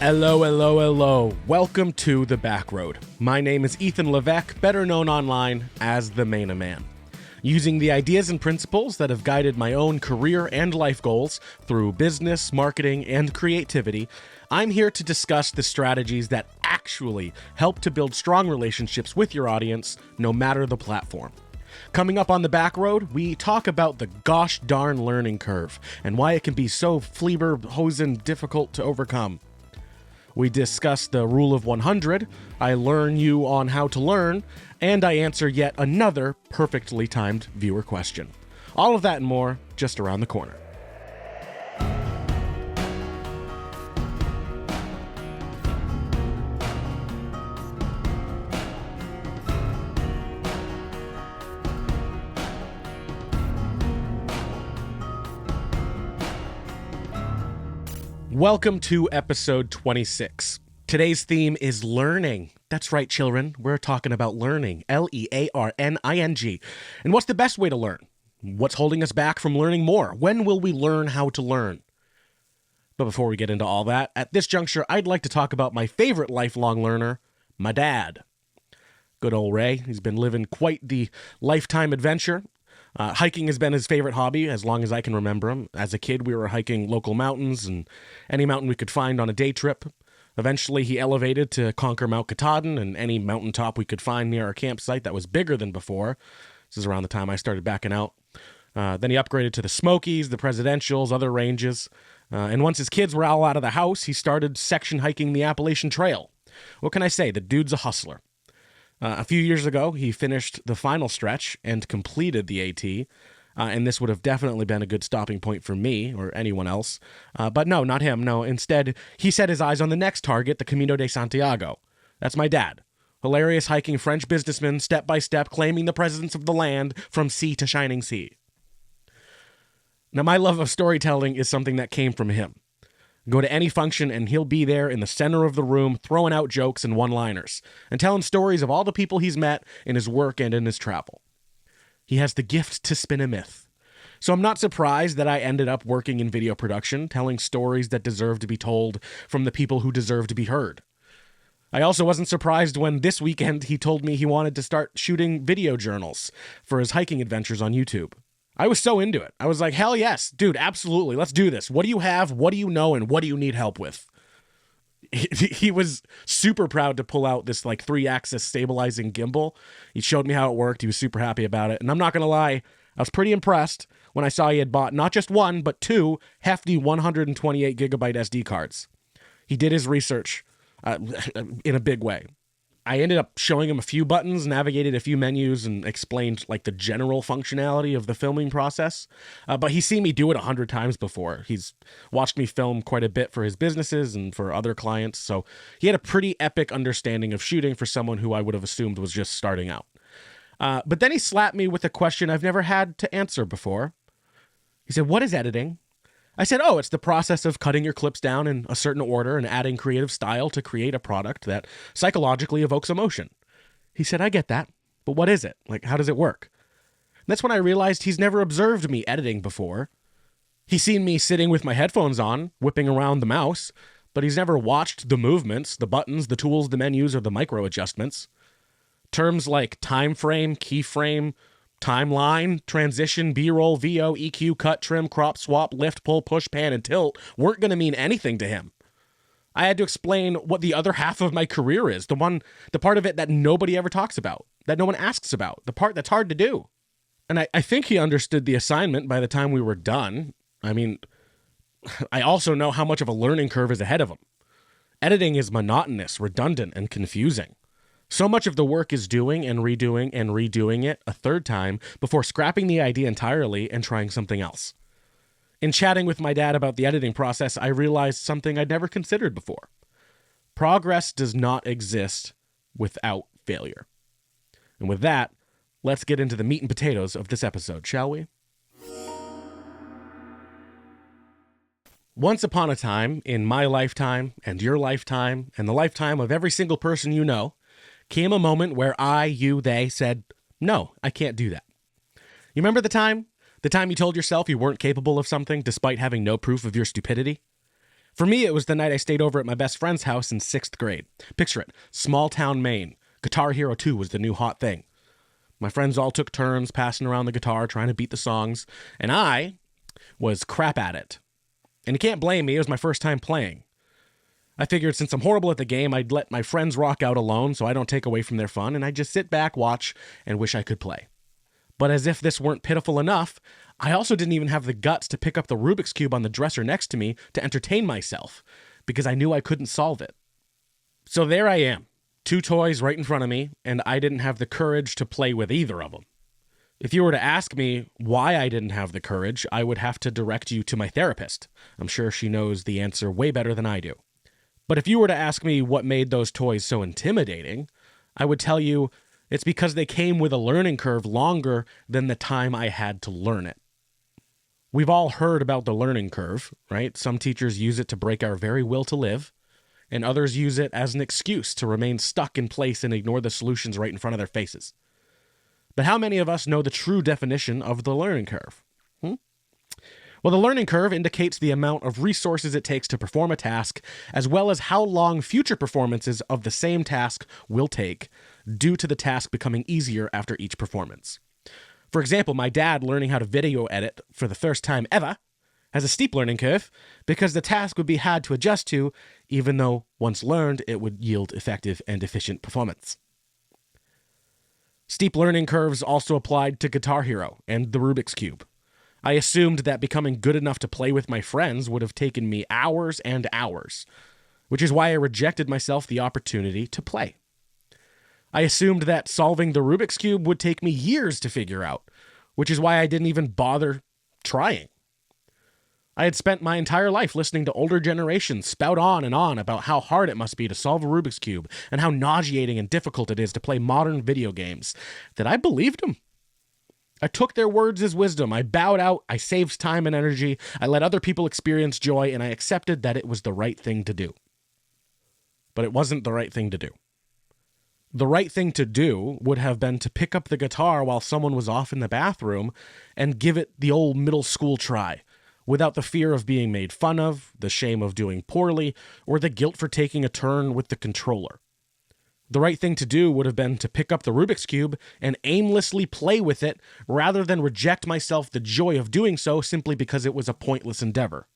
Hello, hello, hello. Welcome to the Backroad. My name is Ethan Levesque, better known online as the Mainah Man. Using the ideas and principles that have guided my own career and life goals through business, marketing, and creativity, I'm here to discuss the strategies that actually help to build strong relationships with your audience, no matter the platform. Coming up on the Backroad, we talk about the gosh darn learning curve and why it can be so flieber-hosen difficult to overcome. We discuss the rule of 100, I learn you on how to learn, and I answer yet another perfectly timed viewer question. All of that and more just around the corner. Welcome to episode 26. Today's theme is learning. That's right, children. We're talking about learning. Learning. And what's the best way to learn? What's holding us back from learning more? When will we learn how to learn? But before we get into all that, at this juncture, I'd like to talk about my favorite lifelong learner, my dad. Good old Ray. He's been living quite the lifetime adventure. Hiking has been his favorite hobby as long as I can remember him. As a kid, we were hiking local mountains and any mountain we could find on a day trip. Eventually, he elevated to conquer Mount Katahdin and any mountaintop we could find near our campsite that was bigger than before. This is around the time I started backing out. Then he upgraded to the Smokies, the Presidentials, other ranges. And once his kids were all out of the house, he started section hiking the Appalachian Trail. What can I say? The dude's a hustler. A few years ago, he finished the final stretch and completed the AT, and this would have definitely been a good stopping point for me or anyone else. But no, not him. No, instead, he set his eyes on the next target, the Camino de Santiago. That's my dad. Hilarious hiking French businessman, step by step, claiming the presence of the land from sea to shining sea. Now, my love of storytelling is something that came from him. Go to any function and he'll be there in the center of the room throwing out jokes and one-liners and telling stories of all the people he's met in his work and in his travel. He has the gift to spin a myth. So I'm not surprised that I ended up working in video production, telling stories that deserve to be told from the people who deserve to be heard. I also wasn't surprised when this weekend he told me he wanted to start shooting video journals for his hiking adventures on YouTube. I was so into it. I was like, hell yes, dude, absolutely. Let's do this. What do you have? What do you know? And what do you need help with? He was super proud to pull out this like 3-axis stabilizing gimbal. He showed me how it worked. He was super happy about it. And I'm not going to lie, I was pretty impressed when I saw he had bought not just one, but 2 hefty 128 gigabyte SD cards. He did his research in a big way. I ended up showing him a few buttons, navigated a few menus, and explained like the general functionality of the filming process. But he's seen me do it 100 times before. He's watched me film quite a bit for his businesses and for other clients. So he had a pretty epic understanding of shooting for someone who I would have assumed was just starting out. But then he slapped me with a question I've never had to answer before. He said, "What is editing?" I said, "Oh, it's the process of cutting your clips down in a certain order and adding creative style to create a product that psychologically evokes emotion." He said, "I get that, but what is it? Like, how does it work?" And that's when I realized he's never observed me editing before. He's seen me sitting with my headphones on, whipping around the mouse, but he's never watched the movements, the buttons, the tools, the menus, or the micro adjustments. Terms like time frame, keyframe, timeline, transition, B-roll, VO, EQ, cut, trim, crop, swap, lift, pull, push, pan, and tilt weren't going to mean anything to him. I had to explain what the other half of my career is, the part of it that nobody ever talks about, that no one asks about, the part that's hard to do. And I think he understood the assignment by the time we were done. I mean, I also know how much of a learning curve is ahead of him. Editing is monotonous, redundant, and confusing. So much of the work is doing and redoing it a third time before scrapping the idea entirely and trying something else. In chatting with my dad about the editing process, I realized something I'd never considered before. Progress does not exist without failure. And with that, let's get into the meat and potatoes of this episode, shall we? Once upon a time, in my lifetime and your lifetime and the lifetime of every single person you know, came a moment where I, you, they said, "No, I can't do that." You remember the time? The time you told yourself you weren't capable of something despite having no proof of your stupidity? For me, it was the night I stayed over at my best friend's house in 6th grade. Picture it, small town Maine. Guitar Hero 2 was the new hot thing. My friends all took turns passing around the guitar, trying to beat the songs, and I was crap at it. And you can't blame me, it was my first time playing. I figured since I'm horrible at the game, I'd let my friends rock out alone so I don't take away from their fun, and I'd just sit back, watch, and wish I could play. But as if this weren't pitiful enough, I also didn't even have the guts to pick up the Rubik's Cube on the dresser next to me to entertain myself, because I knew I couldn't solve it. So there I am, 2 toys right in front of me, and I didn't have the courage to play with either of them. If you were to ask me why I didn't have the courage, I would have to direct you to my therapist. I'm sure she knows the answer way better than I do. But if you were to ask me what made those toys so intimidating, I would tell you it's because they came with a learning curve longer than the time I had to learn it. We've all heard about the learning curve, right? Some teachers use it to break our very will to live, and others use it as an excuse to remain stuck in place and ignore the solutions right in front of their faces. But how many of us know the true definition of the learning curve? Well, the learning curve indicates the amount of resources it takes to perform a task, as well as how long future performances of the same task will take, due to the task becoming easier after each performance. For example, my dad learning how to video edit for the first time ever has a steep learning curve because the task would be hard to adjust to, even though once learned, it would yield effective and efficient performance. Steep learning curves also applied to Guitar Hero and the Rubik's Cube. I assumed that becoming good enough to play with my friends would have taken me hours and hours, which is why I rejected myself the opportunity to play. I assumed that solving the Rubik's Cube would take me years to figure out, which is why I didn't even bother trying. I had spent my entire life listening to older generations spout on and on about how hard it must be to solve a Rubik's Cube and how nauseating and difficult it is to play modern video games, that I believed them. I took their words as wisdom. I bowed out. I saved time and energy. I let other people experience joy, and I accepted that it was the right thing to do. But it wasn't the right thing to do. The right thing to do would have been to pick up the guitar while someone was off in the bathroom and give it the old middle school try, without the fear of being made fun of, the shame of doing poorly, or the guilt for taking a turn with the controller. The right thing to do would have been to pick up the Rubik's Cube and aimlessly play with it rather than reject myself the joy of doing so simply because it was a pointless endeavor.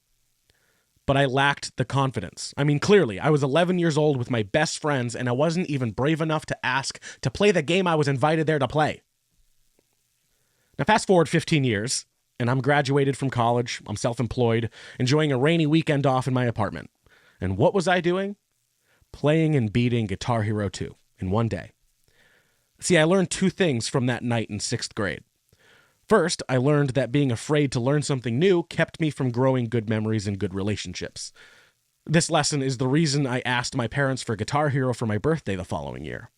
But I lacked the confidence. I mean, clearly, I was 11 years old with my best friends and I wasn't even brave enough to ask to play the game I was invited there to play. Now fast forward 15 years, and I'm graduated from college, I'm self-employed, enjoying a rainy weekend off in my apartment. And what was I doing? Playing and beating Guitar Hero 2 in one day. See, I learned 2 things from that night in 6th grade. First, I learned that being afraid to learn something new kept me from growing good memories and good relationships. This lesson is the reason I asked my parents for Guitar Hero for my birthday the following year.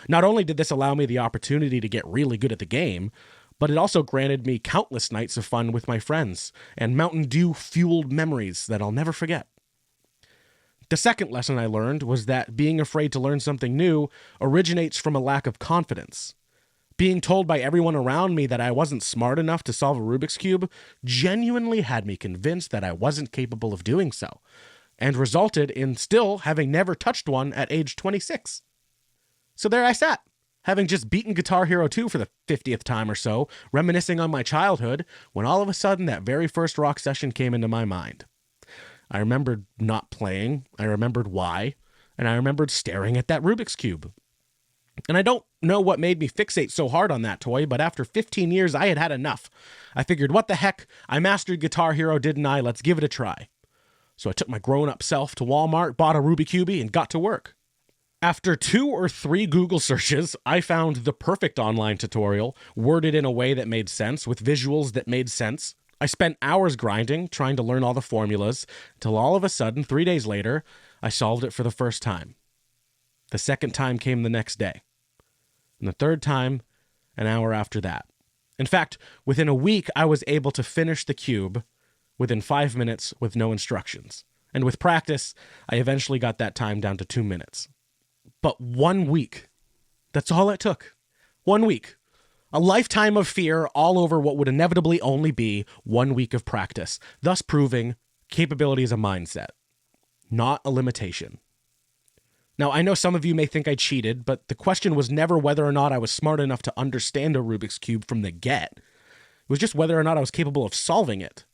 Not only did this allow me the opportunity to get really good at the game, but it also granted me countless nights of fun with my friends and Mountain Dew-fueled memories that I'll never forget. The second lesson I learned was that being afraid to learn something new originates from a lack of confidence. Being told by everyone around me that I wasn't smart enough to solve a Rubik's Cube genuinely had me convinced that I wasn't capable of doing so, and resulted in still having never touched one at age 26. So there I sat, having just beaten Guitar Hero 2 for the 50th time or so, reminiscing on my childhood, when all of a sudden that very first rock session came into my mind. I remembered not playing, I remembered why, and I remembered staring at that Rubik's Cube. And I don't know what made me fixate so hard on that toy, but after 15 years, I had had enough. I figured, what the heck, I mastered Guitar Hero, didn't I? Let's give it a try. So I took my grown-up self to Walmart, bought a Rubik's Cube, and got to work. After 2 or 3 Google searches, I found the perfect online tutorial, worded in a way that made sense, with visuals that made sense. I spent hours grinding, trying to learn all the formulas, until all of a sudden, 3 days later, I solved it for the first time. The second time came the next day. And the third time, an hour after that. In fact, within a week, I was able to finish the cube within 5 minutes with no instructions. And with practice, I eventually got that time down to 2 minutes. But 1 week. That's all it took. 1 week. A lifetime of fear all over what would inevitably only be 1 week of practice, thus proving capability is a mindset. not a limitation. Now, I know some of you may think I cheated, but the question was never whether or not I was smart enough to understand a Rubik's Cube from the get. It was just whether or not I was capable of solving it.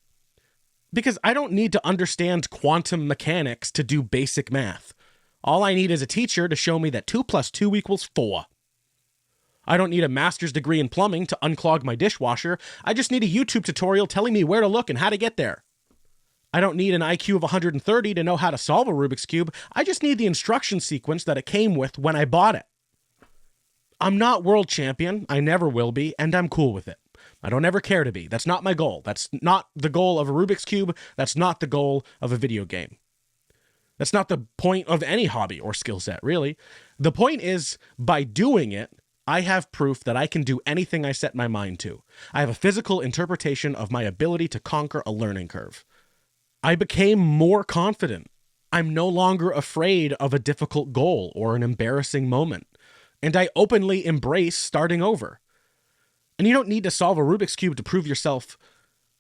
Because I don't need to understand quantum mechanics to do basic math. All I need is a teacher to show me that 2 + 2 = 4. I don't need a master's degree in plumbing to unclog my dishwasher. I just need a YouTube tutorial telling me where to look and how to get there. I don't need an IQ of 130 to know how to solve a Rubik's Cube. I just need the instruction sequence that it came with when I bought it. I'm not world champion. I never will be, and I'm cool with it. I don't ever care to be. That's not my goal. That's not the goal of a Rubik's Cube. That's not the goal of a video game. That's not the point of any hobby or skill set, really. The point is, by doing it, I have proof that I can do anything I set my mind to. I have a physical interpretation of my ability to conquer a learning curve. I became more confident. I'm no longer afraid of a difficult goal or an embarrassing moment. And I openly embrace starting over. And you don't need to solve a Rubik's Cube to prove yourself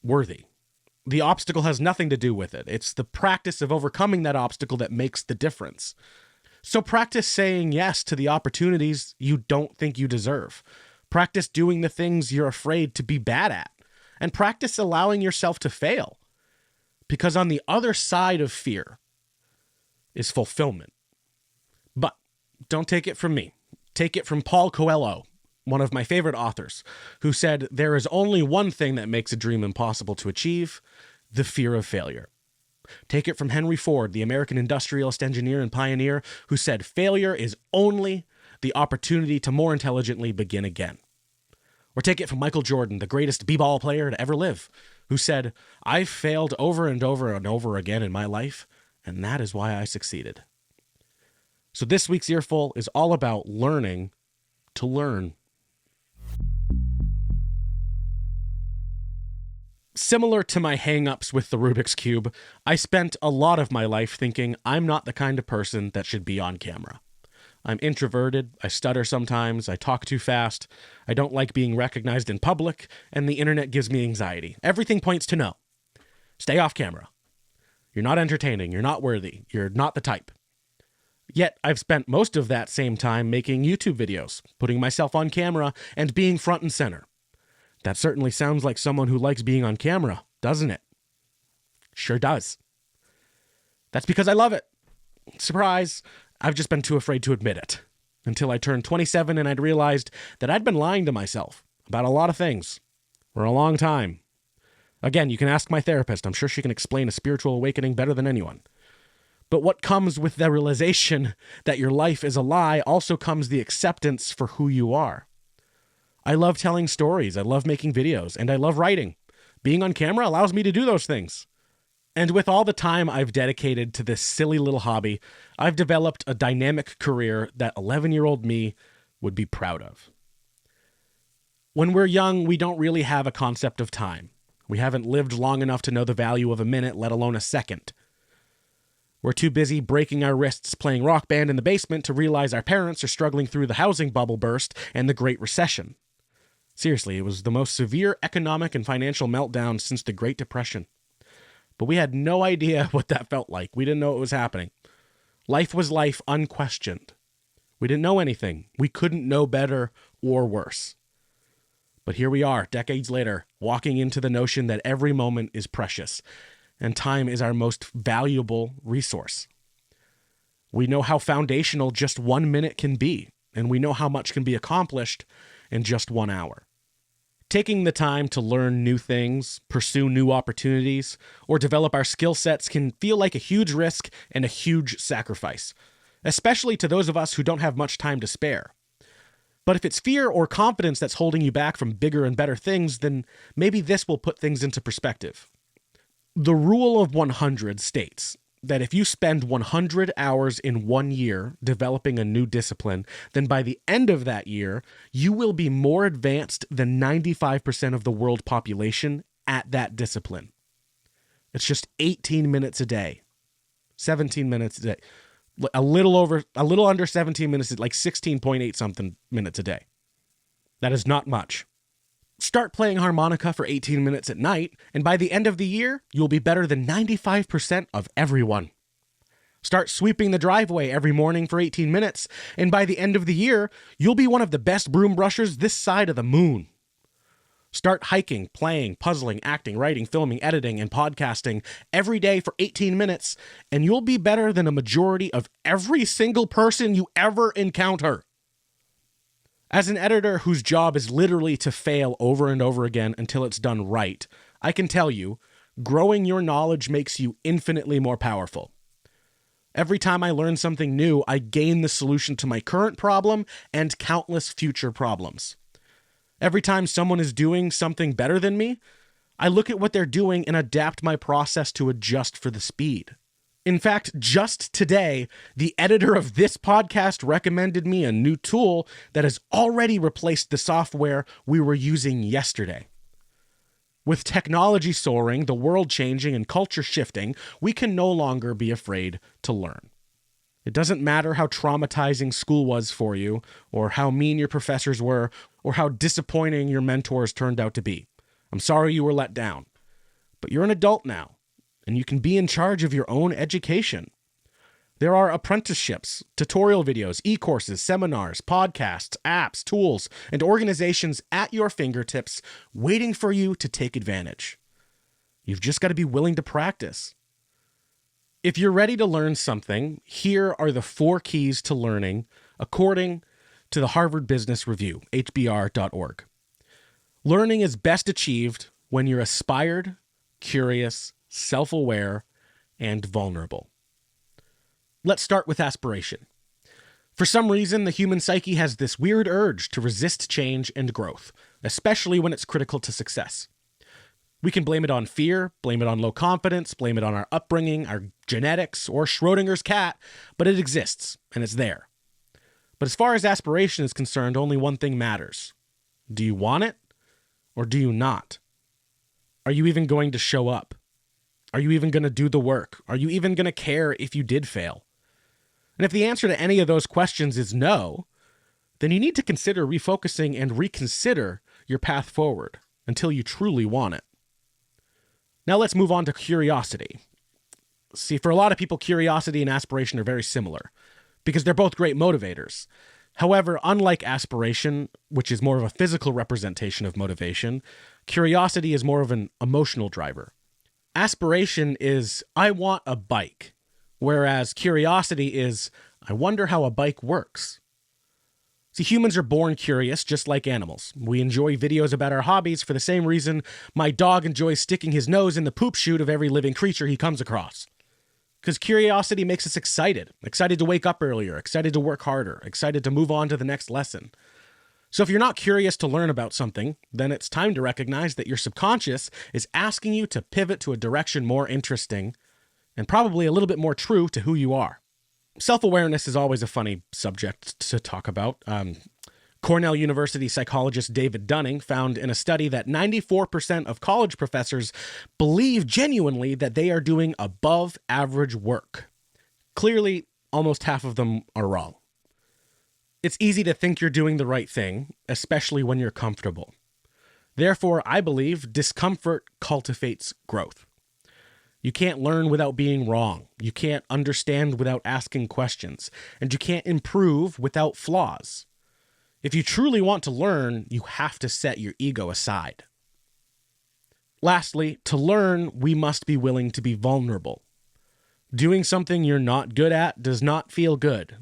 worthy. The obstacle has nothing to do with it. It's the practice of overcoming that obstacle that makes the difference. So practice saying yes to the opportunities you don't think you deserve. Practice doing the things you're afraid to be bad at. And practice allowing yourself to fail. Because on the other side of fear is fulfillment. But don't take it from me. Take it from Paul Coelho, one of my favorite authors, who said, there is only one thing that makes a dream impossible to achieve, the fear of failure. Take it from Henry Ford, the American industrialist engineer and pioneer, who said, failure is only the opportunity to more intelligently begin again. Or take it from Michael Jordan, the greatest b-ball player to ever live, who said, I've failed over and over and over again in my life, and that is why I succeeded. So this week's Earful is all about learning to learn. Similar to my hang-ups with the Rubik's Cube, I spent a lot of my life thinking I'm not the kind of person that should be on camera. I'm introverted, I stutter sometimes, I talk too fast, I don't like being recognized in public, and the internet gives me anxiety. Everything points to no. Stay off camera. You're not entertaining, you're not worthy, you're not the type. Yet I've spent most of that same time making YouTube videos, putting myself on camera, and being front and center. That certainly sounds like someone who likes being on camera, doesn't it? Sure does. That's because I love it. Surprise! I've just been too afraid to admit it. Until I turned 27 and I'd realized that I'd been lying to myself about a lot of things for a long time. Again, you can ask my therapist. I'm sure she can explain a spiritual awakening better than anyone. But what comes with the realization that your life is a lie also comes the acceptance for who you are. I love telling stories, I love making videos, and I love writing. Being on camera allows me to do those things. And with all the time I've dedicated to this silly little hobby, I've developed a dynamic career that 11-year-old me would be proud of. When we're young, we don't really have a concept of time. We haven't lived long enough to know the value of a minute, let alone a second. We're too busy breaking our wrists playing Rock Band in the basement to realize our parents are struggling through the housing bubble burst and the Great Recession. Seriously, it was the most severe economic and financial meltdown since the Great Depression. But we had no idea what that felt like. We didn't know it was happening. Life was life unquestioned. We didn't know anything. We couldn't know better or worse. But here we are, decades later, walking into the notion that every moment is precious, and time is our most valuable resource. We know how foundational just 1 minute can be, and we know how much can be accomplished in just 1 hour. Taking the time to learn new things, pursue new opportunities, or develop our skill sets can feel like a huge risk and a huge sacrifice, especially to those of us who don't have much time to spare. But if it's fear or confidence that's holding you back from bigger and better things, then maybe this will put things into perspective. The rule of 100 states that if you spend 100 hours in 1 year developing a new discipline, then by the end of that year, you will be more advanced than 95% of the world population at that discipline. It's just 18 minutes a day, 17 minutes a day, a little under 17 minutes, like 16.8 something minutes a day. That is not much. Start playing harmonica for 18 minutes at night, and by the end of the year, you'll be better than 95% of everyone. Start sweeping the driveway every morning for 18 minutes, and by the end of the year, you'll be one of the best broom brushers this side of the moon. Start hiking, playing, puzzling, acting, writing, filming, editing, and podcasting every day for 18 minutes, and you'll be better than a majority of every single person you ever encounter. As an editor whose job is literally to fail over and over again until it's done right, I can tell you, growing your knowledge makes you infinitely more powerful. Every time I learn something new, I gain the solution to my current problem and countless future problems. Every time someone is doing something better than me, I look at what they're doing and adapt my process to adjust for the speed. In fact, just today, the editor of this podcast recommended me a new tool that has already replaced the software we were using yesterday. With technology soaring, the world changing, and culture shifting, we can no longer be afraid to learn. It doesn't matter how traumatizing school was for you, or how mean your professors were, or how disappointing your mentors turned out to be. I'm sorry you were let down. But you're an adult now, and you can be in charge of your own education. There are apprenticeships, tutorial videos, e-courses, seminars, podcasts, apps, tools, and organizations at your fingertips waiting for you to take advantage. You've just got to be willing to practice. If you're ready to learn something, here are the 4 keys to learning according to the Harvard Business Review, hbr.org. Learning is best achieved when you're inspired, curious, self-aware, and vulnerable. Let's start with aspiration. For some reason, the human psyche has this weird urge to resist change and growth, especially when it's critical to success. We can blame it on fear, blame it on low confidence, blame it on our upbringing, our genetics, or Schrodinger's cat, but it exists, and it's there. But as far as aspiration is concerned, only one thing matters. Do you want it, or do you not? Are you even going to show up? Are you even going to do the work? Are you even going to care if you did fail? And if the answer to any of those questions is no, then you need to consider refocusing and reconsider your path forward until you truly want it. Now let's move on to curiosity. See, for a lot of people, curiosity and aspiration are very similar because they're both great motivators. However, unlike aspiration, which is more of a physical representation of motivation, curiosity is more of an emotional driver. Aspiration is, I want a bike, whereas curiosity is, I wonder how a bike works. See, humans are born curious, just like animals. We enjoy videos about our hobbies for the same reason my dog enjoys sticking his nose in the poop chute of every living creature he comes across. Because curiosity makes us excited to wake up earlier, excited to work harder, excited to move on to the next lesson. So if you're not curious to learn about something, then it's time to recognize that your subconscious is asking you to pivot to a direction more interesting and probably a little bit more true to who you are. Self-awareness is always a funny subject to talk about. Cornell University psychologist David Dunning found in a study that 94% of college professors believe genuinely that they are doing above average work. Clearly, almost half of them are wrong. It's easy to think you're doing the right thing, especially when you're comfortable. Therefore, I believe discomfort cultivates growth. You can't learn without being wrong. You can't understand without asking questions. And you can't improve without flaws. If you truly want to learn, you have to set your ego aside. Lastly, to learn, we must be willing to be vulnerable. Doing something you're not good at does not feel good.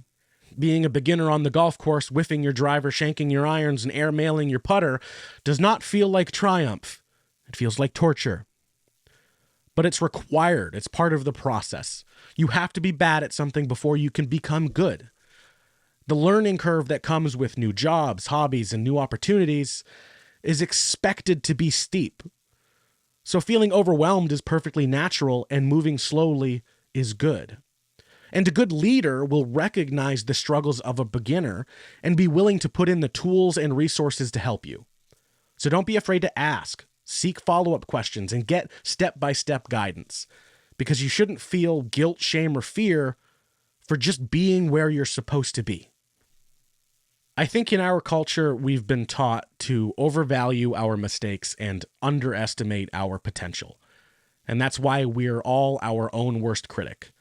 Being a beginner on the golf course, whiffing your driver, shanking your irons, and airmailing your putter does not feel like triumph. It feels like torture. But it's required. It's part of the process. You have to be bad at something before you can become good. The learning curve that comes with new jobs, hobbies, and new opportunities is expected to be steep. So feeling overwhelmed is perfectly natural, and moving slowly is good. And a good leader will recognize the struggles of a beginner and be willing to put in the tools and resources to help you. So don't be afraid to ask. Seek follow-up questions and get step-by-step guidance, because you shouldn't feel guilt, shame, or fear for just being where you're supposed to be. I think in our culture, we've been taught to overvalue our mistakes and underestimate our potential. And that's why we're all our own worst critic.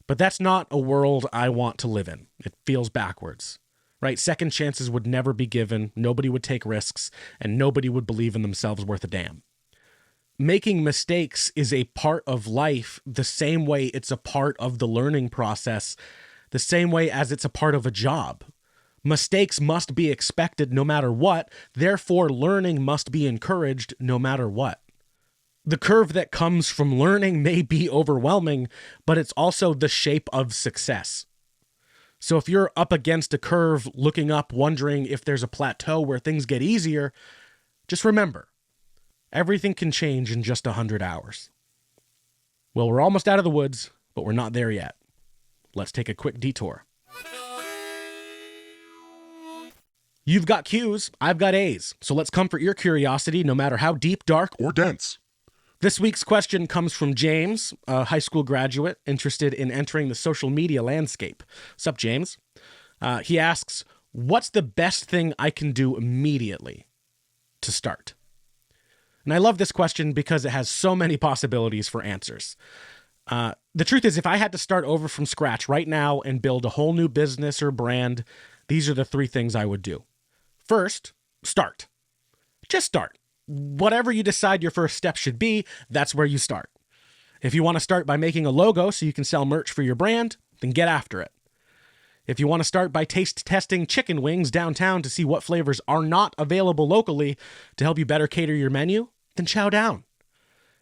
But that's not a world I want to live in. It feels backwards, right? Second chances would never be given, nobody would take risks, and nobody would believe in themselves worth a damn. Making mistakes is a part of life the same way it's a part of the learning process, the same way as it's a part of a job. Mistakes must be expected no matter what, therefore learning must be encouraged no matter what. The curve that comes from learning may be overwhelming, but it's also the shape of success. So if you're up against a curve, looking up, wondering if there's a plateau where things get easier, just remember, everything can change in just 100 hours. Well, we're almost out of the woods, but we're not there yet. Let's take a quick detour. You've got Q's, I've got A's, so let's comfort your curiosity no matter how deep, dark, or dense. This week's question comes from James, a high school graduate interested in entering the social media landscape. Sup, James? He asks, what's the best thing I can do immediately to start? And I love this question because it has so many possibilities for answers. The truth is, if I had to start over from scratch right now and build a whole new business or brand, these are the 3 things I would do. First, start. Just start. Whatever you decide your first step should be, that's where you start. If you want to start by making a logo so you can sell merch for your brand, then get after it. If you want to start by taste testing chicken wings downtown to see what flavors are not available locally to help you better cater your menu, then chow down.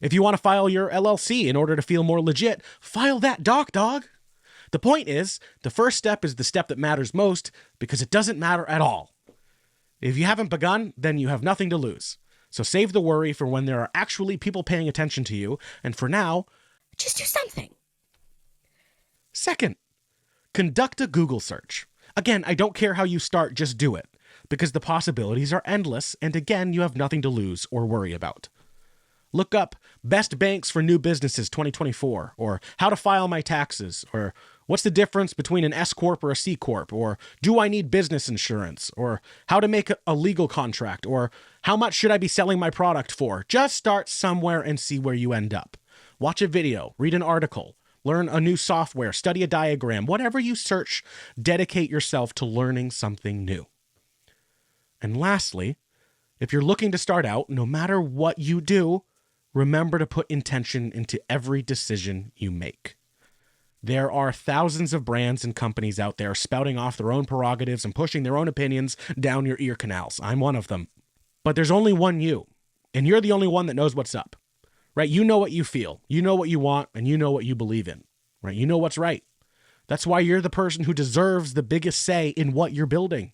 If you want to file your LLC in order to feel more legit, file that dog. The point is, the first step is the step that matters most because it doesn't matter at all. If you haven't begun, then you have nothing to lose. So save the worry for when there are actually people paying attention to you, and for now, just do something. Second, conduct a Google search. Again, I don't care how you start, just do it, because the possibilities are endless, and again, you have nothing to lose or worry about. Look up Best Banks for New Businesses 2024, or How to File My Taxes, or What's the difference between an S Corp or a C Corp, or Do I need business insurance, or How to make a legal contract, or How much should I be selling my product for? Just start somewhere and see where you end up. Watch a video, read an article, learn a new software, study a diagram, whatever you search, dedicate yourself to learning something new. And lastly, if you're looking to start out, no matter what you do, remember to put intention into every decision you make. There are thousands of brands and companies out there spouting off their own prerogatives and pushing their own opinions down your ear canals. I'm one of them. But there's only one you, and you're the only one that knows what's up, right? You know what you feel, you know what you want, and you know what you believe in, right? You know what's right. That's why you're the person who deserves the biggest say in what you're building.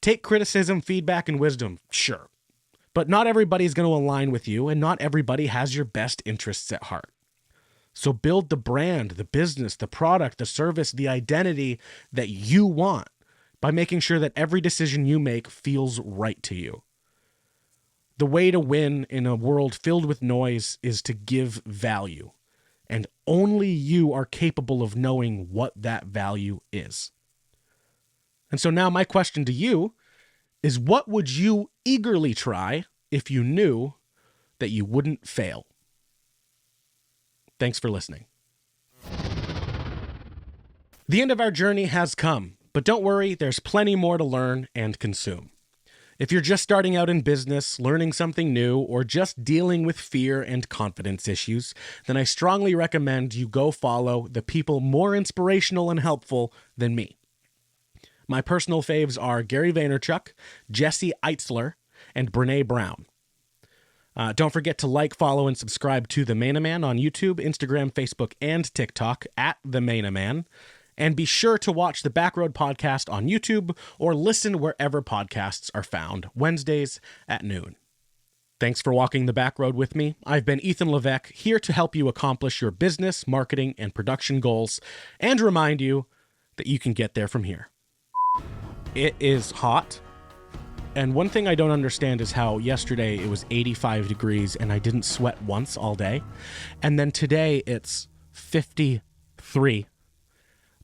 Take criticism, feedback, and wisdom, sure. But not everybody's going to align with you, and not everybody has your best interests at heart. So build the brand, the business, the product, the service, the identity that you want by making sure that every decision you make feels right to you. The way to win in a world filled with noise is to give value, and only you are capable of knowing what that value is. And so now my question to you is, what would you eagerly try if you knew that you wouldn't fail? Thanks for listening. The end of our journey has come, but don't worry, there's plenty more to learn and consume. If you're just starting out in business, learning something new, or just dealing with fear and confidence issues, then I strongly recommend you go follow the people more inspirational and helpful than me. My personal faves are Gary Vaynerchuk, Jesse Eitzler, and Brene Brown. Don't forget to like, follow, and subscribe to The Mainah Man on YouTube, Instagram, Facebook, and TikTok at The Mainah Man. And be sure to watch the Backroad podcast on YouTube or listen wherever podcasts are found, Wednesdays at noon. Thanks for walking the Backroad with me. I've been Ethan Levesque, here to help you accomplish your business, marketing, and production goals, and remind you that you can get there from here. It is hot. And one thing I don't understand is how yesterday it was 85 degrees and I didn't sweat once all day. And then today it's 53.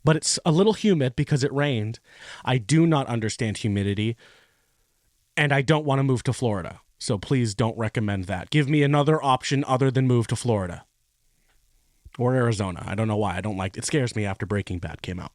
But it's a little humid because it rained. I do not understand humidity. And I don't want to move to Florida. So please don't recommend that. Give me another option other than move to Florida. or Arizona. I don't know why. I don't like it. It scares me after Breaking Bad came out.